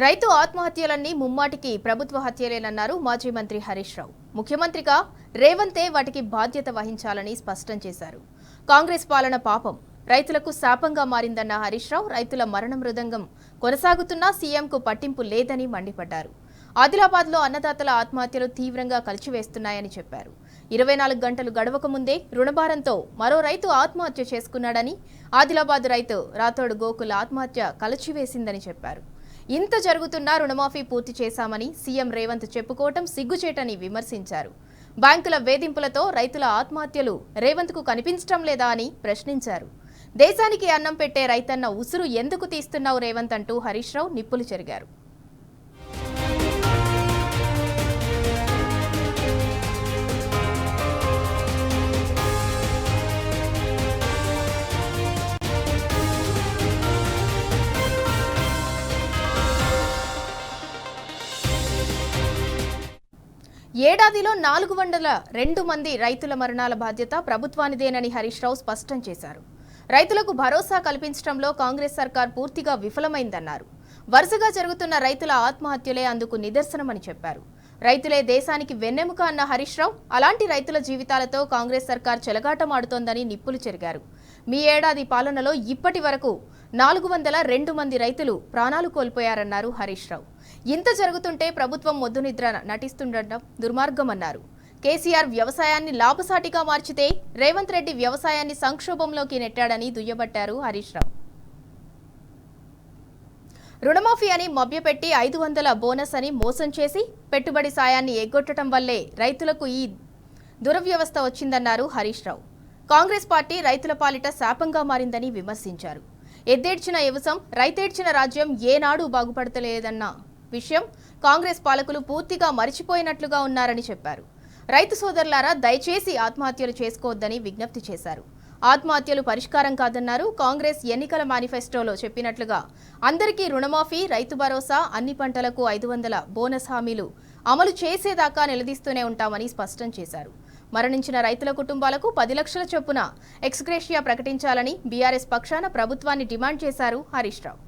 రైతు ఆత్మహత్యలన్నీ ముమ్మాటికి ప్రభుత్వ హత్యలేనన్నారు మాజీ మంత్రి హరీష్ రావు. ముఖ్యమంత్రిగా రేవంతే వాటికి బాధ్యత వహించాలని స్పష్టం చేశారు. కాంగ్రెస్ పాలన పాపం, రైతులకు శాపంగా మారిందన్న హరీష్ రావు రైతుల మరణ మృదంగం కొనసాగుతున్నా సీఎంకు పట్టింపు లేదని మండిపడ్డారు. ఆదిలాబాద్లో అన్నదాతల ఆత్మహత్యలు తీవ్రంగా కలిచివేస్తున్నాయని చెప్పారు. 24 గంటలు గడవక ముందే రుణభారంతో మరో రైతు ఆత్మహత్య చేసుకున్నాడని, ఆదిలాబాద్ రైతు రాథోడ్ గోకుల్ ఆత్మహత్య కలిచివేసిందని చెప్పారు. ఇంత జరుగుతున్నా రుణమాఫీ పూర్తి చేశామని సీఎం రేవంత్ చెప్పుకోవటం సిగ్గుచేటని విమర్శించారు. బ్యాంకుల వేధింపులతో రైతుల ఆత్మహత్యలు రేవంత్కు కనిపించడం లేదా అని ప్రశ్నించారు. దేశానికి అన్నం పెట్టే రైతన్న ఉసురు ఎందుకు తీస్తున్నావు రేవంత్ అంటూ హరీష్ రావు నిప్పులు చెరిగారు. ఏడాదిలో 402 మంది రైతుల మరణాల బాధ్యత ప్రభుత్వానిదేనని హరీష్ రావు స్పష్టం చేశారు. రైతులకు భరోసా కల్పించడంలో కాంగ్రెస్ సర్కార్ పూర్తిగా విఫలమైందన్నారు. వరుసగా జరుగుతున్న రైతుల ఆత్మహత్యలే అందుకు నిదర్శనమని చెప్పారు. రైతులే దేశానికి వెన్నెముక అన్న హరీష్ రావు అలాంటి రైతుల జీవితాలతో కాంగ్రెస్ సర్కార్ చెలగాటమాడుతోందని నిప్పులు చెరిగారు. మీ ఏడాది పాలనలో ఇప్పటి వరకు 402 మంది రైతులు ప్రాణాలు కోల్పోయారన్నారు హరీష్ రావు. ఇంత జరుగుతుంటే ప్రభుత్వం మొద్దునిద్ర నటిస్తుండటం దుర్మార్గమన్నారు. కేసీఆర్ వ్యవసాయాన్ని లాభసాటిగా మార్చితే రేవంత్ రెడ్డి వ్యవసాయాన్ని సంక్షోభంలోకి నెట్టాడని దుయ్యబట్టారు హరీష్ రావు. రుణమాఫీ అని మభ్యపెట్టి 500 బోనస్ అని మోసం చేసి పెట్టుబడి సాయాన్ని ఎగ్గొట్టడం వల్లే రైతులకు ఈ దురవ్యవస్థ వచ్చిందన్నారు హరీష్ రావు. కాంగ్రెస్ పార్టీ రైతుల పాలిట శాపంగా మారిందని విమర్శించారు. ఎద్దేడ్చిన యవసం, రైతేడ్చిన రాజ్యం ఏనాడు బాగుపడతలేదన్న విషయం కాంగ్రెస్ పాలకులు పూర్తిగా మరిచిపోయినట్లుగా ఉన్నారని చెప్పారు. రైతు సోదరులారా, దయచేసి ఆత్మహత్యలు చేసుకోవద్దని విజ్ఞప్తి చేశారు. ఆత్మహత్యలు పరిష్కారం కాదన్నారు. కాంగ్రెస్ ఎన్నికల మేనిఫెస్టోలో చెప్పినట్లుగా అందరికీ రుణమాఫీ, రైతు భరోసా, అన్ని పంటలకు 500 బోనస్ హామీలు అమలు చేసేదాకా నిలదీస్తూనే ఉంటామని స్పష్టం చేశారు. మరణించిన రైతుల కుటుంబాలకు 10 లక్షల చొప్పున ఎక్స్గ్రేషియా ప్రకటించాలని బీఆర్ఎస్ పక్షాన ప్రభుత్వాన్ని డిమాండ్ చేశారు హరీష్ రావు.